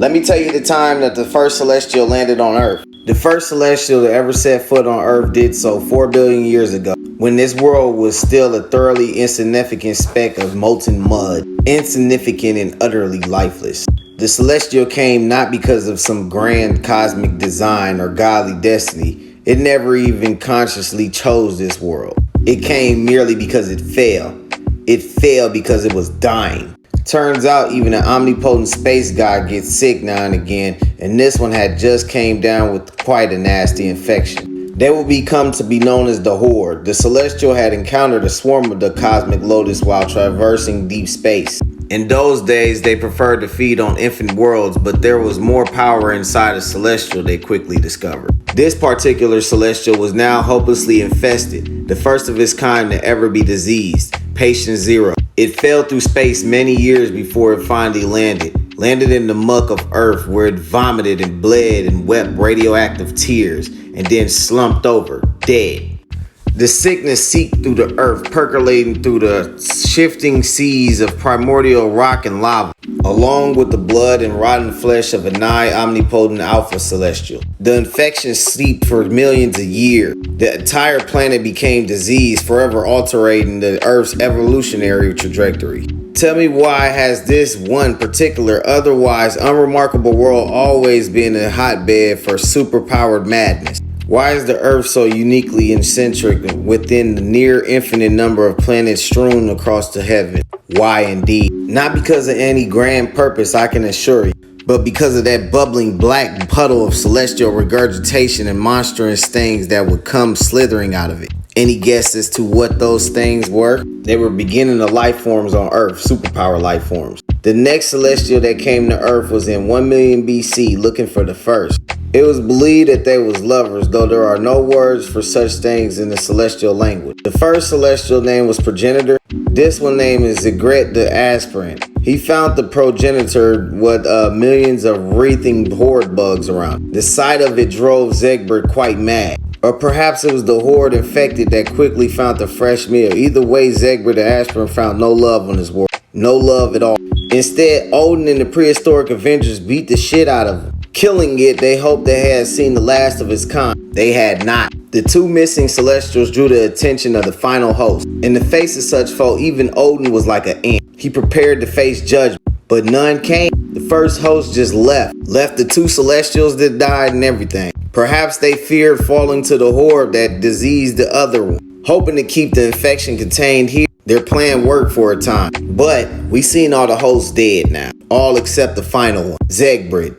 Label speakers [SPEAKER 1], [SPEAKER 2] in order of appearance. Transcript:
[SPEAKER 1] Let me tell you the time that the first celestial landed on Earth. The first celestial to ever set foot on Earth did so 4 billion years ago, when this world was still a thoroughly insignificant speck of molten mud, insignificant and utterly lifeless. The celestial came not because of some grand cosmic design or godly destiny. It never even consciously chose this world. It came merely because it fell. It fell because it was dying. Turns out even an omnipotent space god gets sick now and again, and this one had just came down with quite a nasty infection. They will become to be known as the Horde. The celestial had encountered a swarm of the cosmic lotus while traversing deep space. In those days, they preferred to feed on infant worlds, but there was more power inside a celestial, they quickly discovered. This particular celestial was now hopelessly infested, the first of its kind to ever be diseased, Patient Zero. It fell through space many years before it finally landed in the muck of Earth, where it vomited and bled and wept radioactive tears, and then slumped over, dead. The sickness seeped through the earth, percolating through the shifting seas of primordial rock and lava, along with the blood and rotten flesh of a nigh omnipotent alpha celestial. The infection seeped for millions of years. The entire planet became diseased, forever altering the Earth's evolutionary trajectory. Tell me, why has this one particular, otherwise unremarkable world always been a hotbed for superpowered madness? Why is the Earth so uniquely eccentric within the near infinite number of planets strewn across the heaven? Why indeed? Not because of any grand purpose, I can assure you, but because of that bubbling black puddle of celestial regurgitation and monstrous things that would come slithering out of it. Any guess as to what those things were? They were beginning of life forms on Earth, superpower life forms. The next celestial that came to Earth was in 1 million BC, looking for the first. It was believed that they was lovers, though there are no words for such things in the celestial language. The first celestial name was Progenitor. This one name is Zegret the Aspirant. He found the progenitor with millions of wreathing horde bugs around. The sight of it drove Zegbert quite mad. Or perhaps it was the horde infected that quickly found the fresh meal. Either way, Zegbert the Aspirant found no love on his world. No love at all. Instead, Odin and the prehistoric Avengers beat the shit out of him. Killing it, they hoped they had seen the last of its kind. They had not. The two missing celestials drew the attention of the final host. In the face of such foe, even Odin was like an ant. He prepared to face judgment, but none came. The first host just left the two celestials that died and everything. Perhaps they feared falling to the horde that diseased the other one. Hoping to keep the infection contained here, their plan worked for a time. But we seen all the hosts dead now. All except the final one, Zegbert.